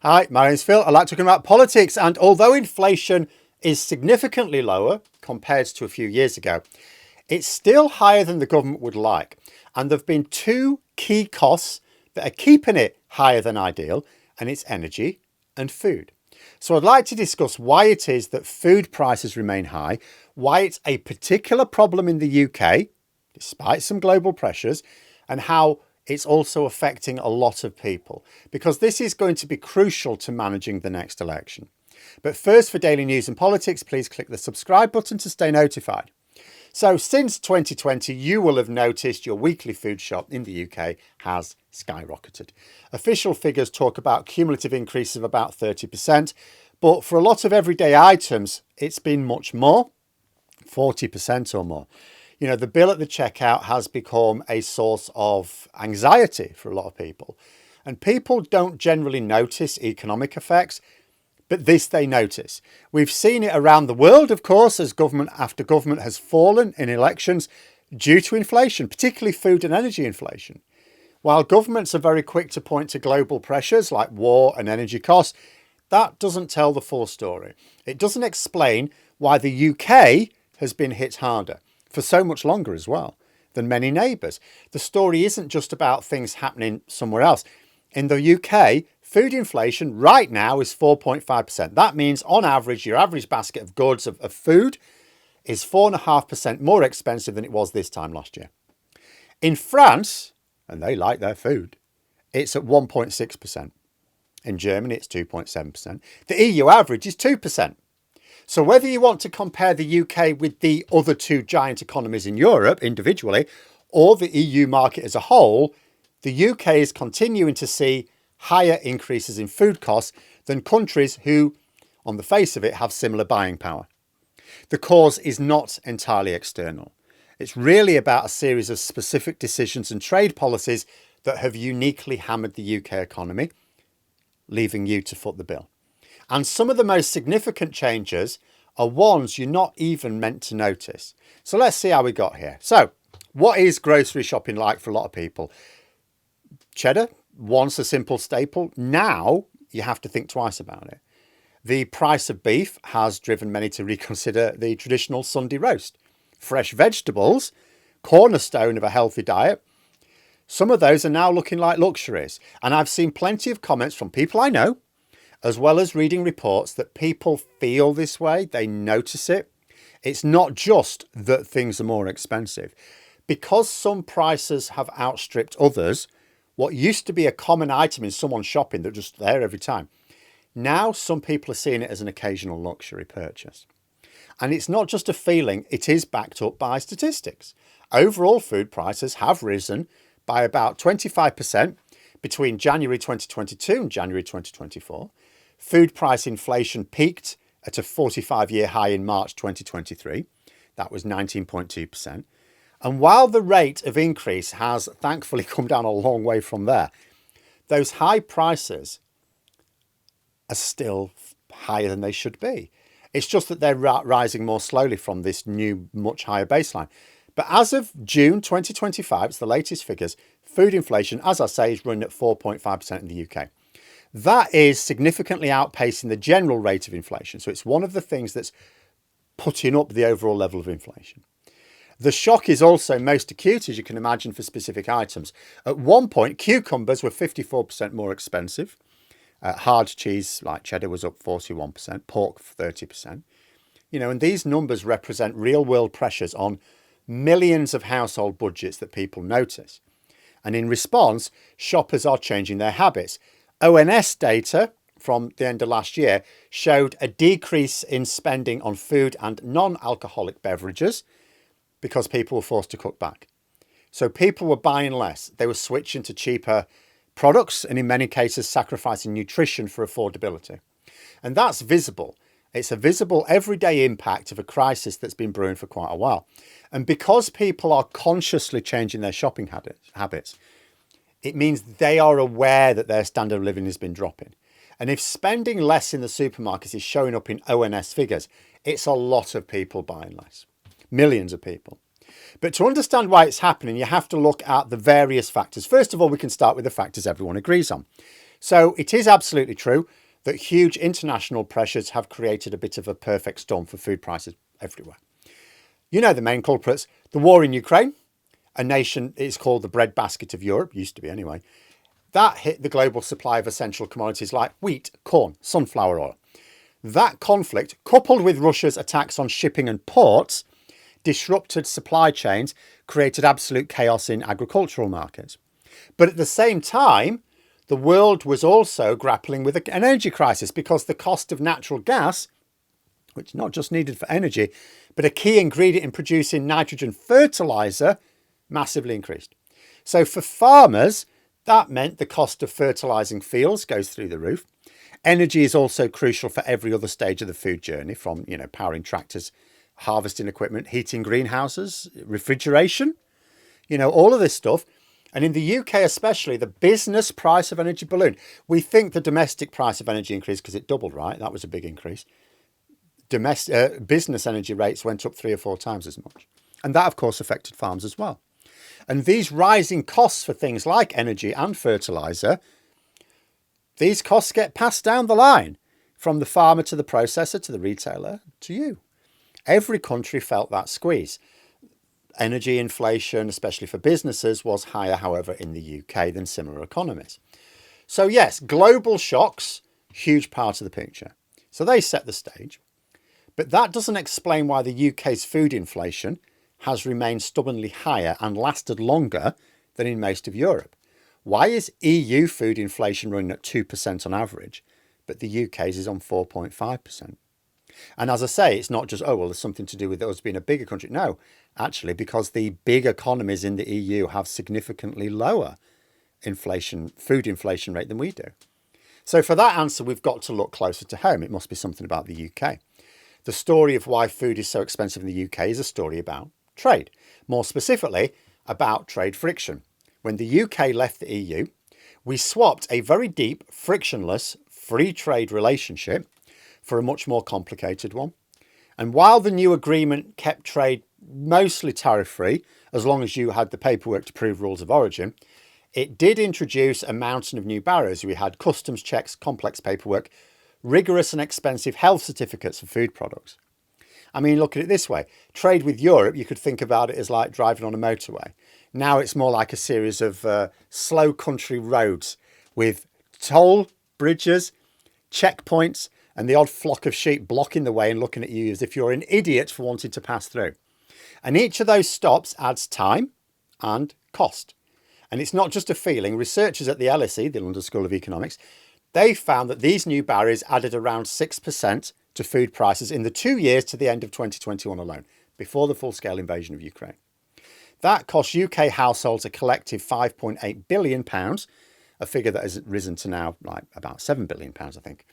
Hi, my name's Phil. I like talking about politics, and although inflation is significantly lower compared to a few years ago, it's still higher than the government would like. And there have been two key costs that are keeping it higher than ideal, and it's energy and food. So I'd like to discuss why it is that food prices remain high, why it's a particular problem in the UK, despite some global pressures, and how it's also affecting a lot of people, because this is going to be crucial to managing the next election. But first, for daily news and politics, please click the subscribe button to stay notified. So since 2020, you will have noticed your weekly food shop in the UK has skyrocketed. Official figures talk about cumulative increases of about 30%, but for a lot of everyday items, it's been much more, 40% or more. You know, the bill at the checkout has become a source of anxiety for a lot of people. And people don't generally notice economic effects, but this they notice. We've seen it around the world, of course, as government after government has fallen in elections due to inflation, particularly food and energy inflation. While governments are very quick to point to global pressures like war and energy costs, that doesn't tell the full story. It doesn't explain why the UK has been hit harder, for so much longer as well, than many neighbours. The story isn't just about things happening somewhere else. In the UK, food inflation right now is 4.5%. That means on average, your average basket of goods of food is 4.5% more expensive than it was this time last year. In France, and they like their food, it's at 1.6%. In Germany, it's 2.7%. The EU average is 2%. So whether you want to compare the UK with the other two giant economies in Europe individually, or the EU market as a whole, the UK is continuing to see higher increases in food costs than countries who, on the face of it, have similar buying power. The cause is not entirely external. It's really about a series of specific decisions and trade policies that have uniquely hammered the UK economy, leaving you to foot the bill. And some of the most significant changes are ones you're not even meant to notice. So let's see how we got here. So what is grocery shopping like for a lot of people? Cheddar, once a simple staple, now you have to think twice about it. The price of beef has driven many to reconsider the traditional Sunday roast. Fresh vegetables, cornerstone of a healthy diet, some of those are now looking like luxuries. And I've seen plenty of comments from people I know, as well as reading reports that people feel this way, they notice it. It's not just that things are more expensive. Because some prices have outstripped others, what used to be a common item in someone's shopping that just there every time, now some people are seeing it as an occasional luxury purchase. And it's not just a feeling, it is backed up by statistics. Overall food prices have risen by about 25% between January 2022 and January 2024. Food price inflation peaked at a 45-year high in March 2023. That was 19.2%. And while the rate of increase has thankfully come down a long way from there, those high prices are still higher than they should be. It's just that they're rising more slowly from this new, much higher baseline. But as of June 2025, it's the latest figures, food inflation, as I say, is running at 4.5% in the UK. That is significantly outpacing the general rate of inflation. So it's one of the things that's putting up the overall level of inflation. The shock is also most acute, as you can imagine, for specific items. At one point, cucumbers were 54% more expensive. Hard cheese like cheddar was up 41%, pork 30%. You know, and these numbers represent real world pressures on millions of household budgets that people notice. And in response, shoppers are changing their habits. ONS data from the end of last year showed a decrease in spending on food and non-alcoholic beverages because people were forced to cut back. So people were buying less. They were switching to cheaper products and in many cases sacrificing nutrition for affordability. And that's visible. It's a visible everyday impact of a crisis that's been brewing for quite a while. And because people are consciously changing their shopping habits, it means they are aware that their standard of living has been dropping. And if spending less in the supermarkets is showing up in ONS figures, it's a lot of people buying less. Millions of people. But to understand why it's happening, you have to look at the various factors. First of all, we can start with the factors everyone agrees on. So it is absolutely true that huge international pressures have created a bit of a perfect storm for food prices everywhere. You know the main culprits: the war in Ukraine, a nation is called the breadbasket of Europe, used to be anyway. That hit the global supply of essential commodities like wheat, corn, sunflower oil. That conflict, coupled with Russia's attacks on shipping and ports, disrupted supply chains, created absolute chaos in agricultural markets. But at the same time, the world was also grappling with an energy crisis because the cost of natural gas, which is not just needed for energy, but a key ingredient in producing nitrogen fertilizer, massively increased. So for farmers, that meant the cost of fertilizing fields goes through the roof. Energy is also crucial for every other stage of the food journey, from, powering tractors, harvesting equipment, heating greenhouses, refrigeration, all of this stuff. And in the UK especially, the business price of energy ballooned. We think the domestic price of energy increased because it doubled, right? That was a big increase. Business energy rates went up 3 or 4 times as much. And that, of course, affected farms as well. And these rising costs for things like energy and fertilizer, these costs get passed down the line from the farmer to the processor to the retailer to you. Every country felt that squeeze. Energy inflation, especially for businesses, was higher, however, in the UK than similar economies. So yes, global shocks, huge part of the picture. So they set the stage. But that doesn't explain why the UK's food inflation has remained stubbornly higher and lasted longer than in most of Europe. Why is EU food inflation running at 2% on average, but the UK's is on 4.5%? And as I say, it's not just, there's something to do with us being a bigger country. No, actually, because the big economies in the EU have significantly lower food inflation rate than we do. So for that answer, we've got to look closer to home. It must be something about the UK. The story of why food is so expensive in the UK is a story about trade. More specifically, about trade friction. When the UK left the EU, we swapped a very deep, frictionless, free trade relationship for a much more complicated one. And while the new agreement kept trade mostly tariff-free, as long as you had the paperwork to prove rules of origin, it did introduce a mountain of new barriers. We had customs checks, complex paperwork, rigorous and expensive health certificates for food products. I mean, look at it this way. Trade with Europe, you could think about it as like driving on a motorway. Now it's more like a series of slow country roads with toll bridges, checkpoints, and the odd flock of sheep blocking the way and looking at you as if you're an idiot for wanting to pass through. And each of those stops adds time and cost. And it's not just a feeling. Researchers at the LSE, the London School of Economics, they found that these new barriers added around 6% to food prices in the 2 years to the end of 2021 alone, before the full-scale invasion of Ukraine. That cost UK households a collective £5.8 billion, a figure that has risen to now like about £7 billion, I think.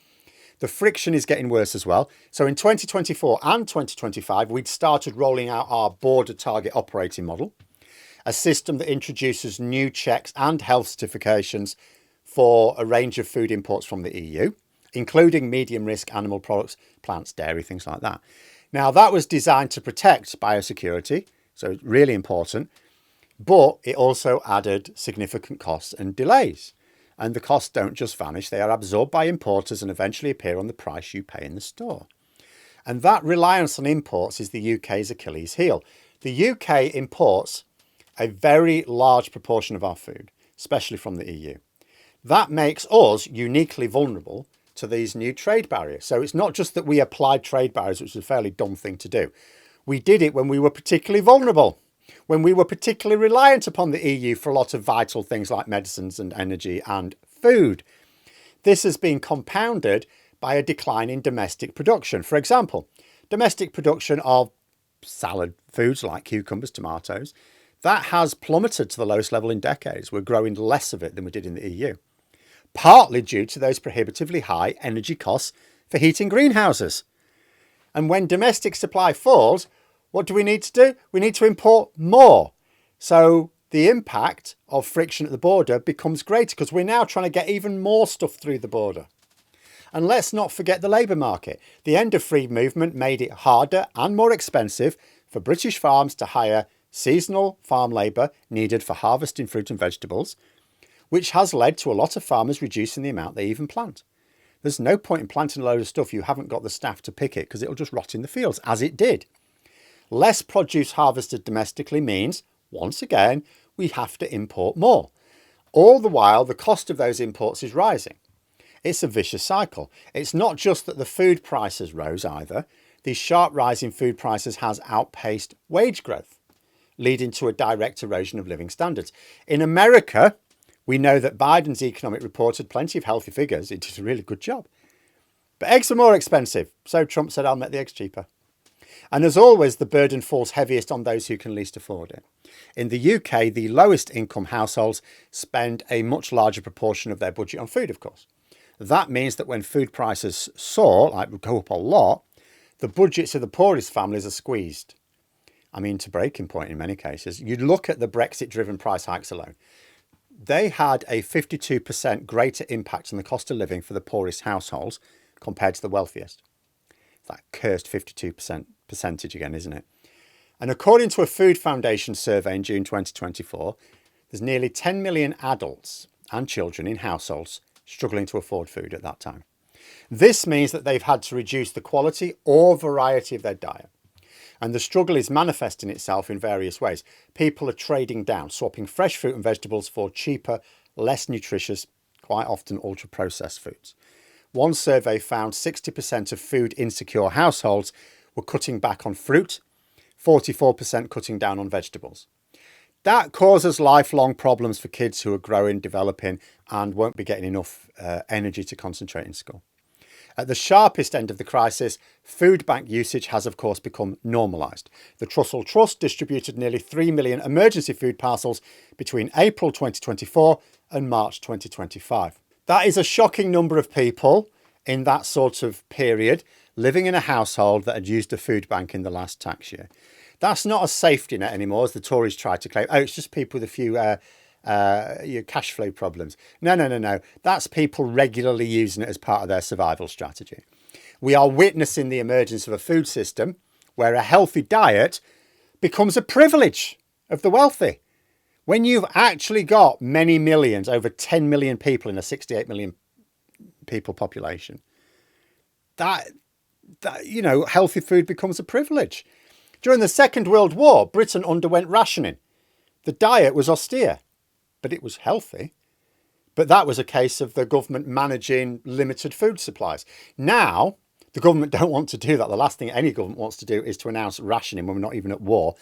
The friction is getting worse as well. So in 2024 and 2025, we'd started rolling out our border target operating model, a system that introduces new checks and health certifications for a range of food imports from the EU, including medium risk animal products, plants, dairy, things like that. Now, that was designed to protect biosecurity, so really important, but it also added significant costs and delays. And the costs don't just vanish, they are absorbed by importers and eventually appear on the price you pay in the store. And that reliance on imports is the UK's Achilles heel. The UK imports a very large proportion of our food, especially from the EU. That makes us uniquely vulnerable to these new trade barriers. So it's not just that we applied trade barriers, which is a fairly dumb thing to do. We did it when we were particularly vulnerable, when we were particularly reliant upon the EU for a lot of vital things like medicines and energy and food. This has been compounded by a decline in domestic production. For example, domestic production of salad foods like cucumbers, tomatoes, that has plummeted to the lowest level in decades. We're growing less of it than we did in the EU, partly due to those prohibitively high energy costs for heating greenhouses. And when domestic supply falls, what do we need to do? We need to import more. So the impact of friction at the border becomes greater because we're now trying to get even more stuff through the border. And let's not forget the labour market. The end of free movement made it harder and more expensive for British farms to hire seasonal farm labour needed for harvesting fruit and vegetables, which has led to a lot of farmers reducing the amount they even plant. There's no point in planting a load of stuff you haven't got the staff to pick it because it'll just rot in the fields, as it did. Less produce harvested domestically means, once again, we have to import more. All the while, the cost of those imports is rising. It's a vicious cycle. It's not just that the food prices rose either. The sharp rise in food prices has outpaced wage growth, leading to a direct erosion of living standards. In America, we know that Biden's economic report had plenty of healthy figures. It did a really good job. But eggs are more expensive. So Trump said, I'll make the eggs cheaper. And as always, the burden falls heaviest on those who can least afford it. In the UK, the lowest income households spend a much larger proportion of their budget on food, of course. That means that when food prices soar, like go up a lot, the budgets of the poorest families are squeezed. I mean, to breaking point in many cases. You look at the Brexit-driven price hikes alone. They had a 52% greater impact on the cost of living for the poorest households compared to the wealthiest. That cursed 52% percentage again, isn't it? And according to a Food Foundation survey in June 2024, there's nearly 10 million adults and children in households struggling to afford food at that time. This means that they've had to reduce the quality or variety of their diet. And the struggle is manifesting itself in various ways. People are trading down, swapping fresh fruit and vegetables for cheaper, less nutritious, quite often ultra-processed foods. One survey found 60% of food insecure households were cutting back on fruit, 44% cutting down on vegetables. That causes lifelong problems for kids who are growing, developing, and won't be getting enough energy to concentrate in school. At the sharpest end of the crisis, food bank usage has, of course, become normalised. The Trussell Trust distributed nearly 3 million emergency food parcels between April 2024 and March 2025. That is a shocking number of people in that sort of period living in a household that had used a food bank in the last tax year. That's not a safety net anymore, as the Tories try to claim. Oh, it's just people with a few cash flow problems. No. That's people regularly using it as part of their survival strategy. We are witnessing the emergence of a food system where a healthy diet becomes a privilege of the wealthy. When you've actually got many millions, over 10 million people in a 68 million people population, that healthy food becomes a privilege. During the Second World War, Britain underwent rationing. The diet was austere, but it was healthy. But that was a case of the government managing limited food supplies. Now, the government don't want to do that. The last thing any government wants to do is to announce rationing when we're not even at war.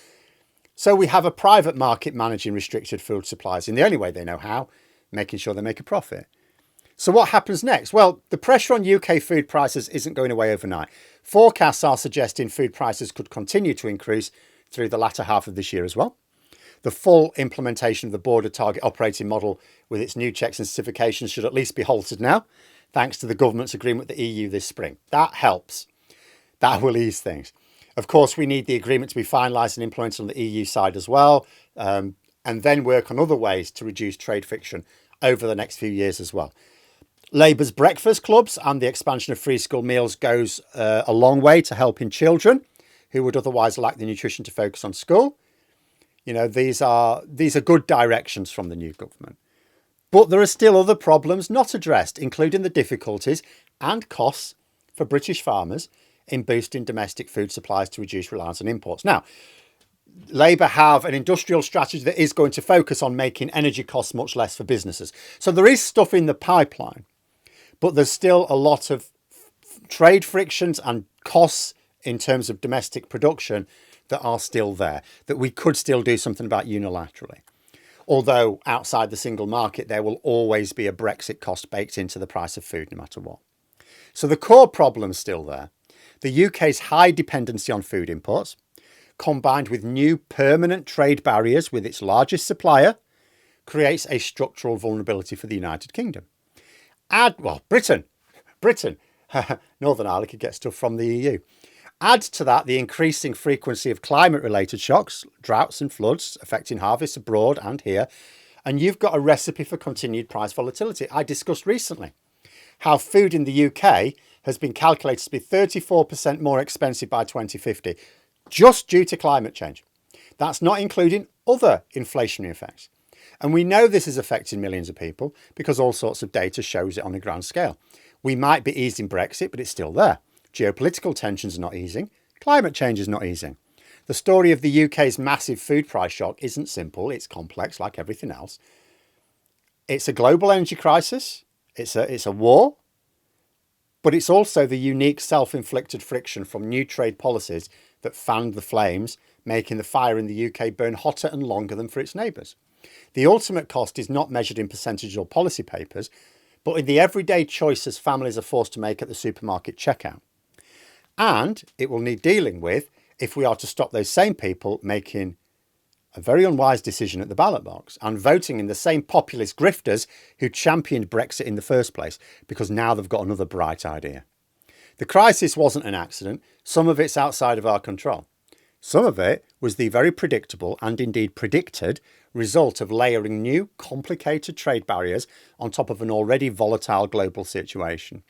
So we have a private market managing restricted food supplies in the only way they know how, making sure they make a profit. So what happens next? Well, the pressure on UK food prices isn't going away overnight. Forecasts are suggesting food prices could continue to increase through the latter half of this year as well. The full implementation of the border target operating model with its new checks and certifications should at least be halted now, thanks to the government's agreement with the EU this spring. That helps. That will ease things. Of course, we need the agreement to be finalised and implemented on the EU side as well, and then work on other ways to reduce trade friction over the next few years as well. Labour's breakfast clubs and the expansion of free school meals goes a long way to helping children who would otherwise lack the nutrition to focus on school. These are good directions from the new government. But there are still other problems not addressed, including the difficulties and costs for British farmers in boosting domestic food supplies to reduce reliance on imports. Now, Labour have an industrial strategy that is going to focus on making energy costs much less for businesses. So there is stuff in the pipeline, but there's still a lot of trade frictions and costs in terms of domestic production that are still there, that we could still do something about unilaterally. Although outside the single market, there will always be a Brexit cost baked into the price of food, no matter what. So the core problem's still there. The UK's high dependency on food imports, combined with new permanent trade barriers with its largest supplier, creates a structural vulnerability for the United Kingdom. Britain. Northern Ireland could get stuff from the EU. Add to that the increasing frequency of climate-related shocks, droughts and floods affecting harvests abroad and here, and you've got a recipe for continued price volatility. I discussed recently how food in the UK has been calculated to be 34% more expensive by 2050, just due to climate change. That's not including other inflationary effects. And we know this is affecting millions of people because all sorts of data shows it on a grand scale. We might be easing Brexit, but it's still there. Geopolitical tensions are not easing. Climate change is not easing. The story of the UK's massive food price shock isn't simple. It's complex like everything else. It's a global energy crisis. It's a war. But it's also the unique self-inflicted friction from new trade policies that fanned the flames, making the fire in the UK burn hotter and longer than for its neighbours. The ultimate cost is not measured in percentage or policy papers, but in the everyday choices families are forced to make at the supermarket checkout. And it will need dealing with if we are to stop those same people making a very unwise decision at the ballot box and voting in the same populist grifters who championed Brexit in the first place, because now they've got another bright idea. The crisis wasn't an accident. Some of it's outside of our control. Some of it was the very predictable and indeed predicted result of layering new, complicated trade barriers on top of an already volatile global situation.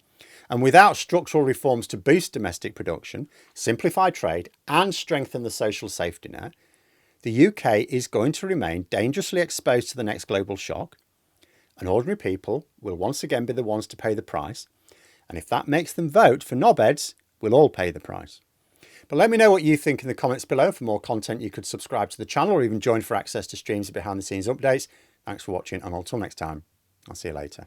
And without structural reforms to boost domestic production, simplify trade and strengthen the social safety net, the UK is going to remain dangerously exposed to the next global shock, and ordinary people will once again be the ones to pay the price. And if that makes them vote for knobheads, we'll all pay the price. But let me know what you think in the comments below. For more content, you could subscribe to the channel or even join for access to streams and behind the scenes updates. Thanks for watching, and until next time, I'll see you later.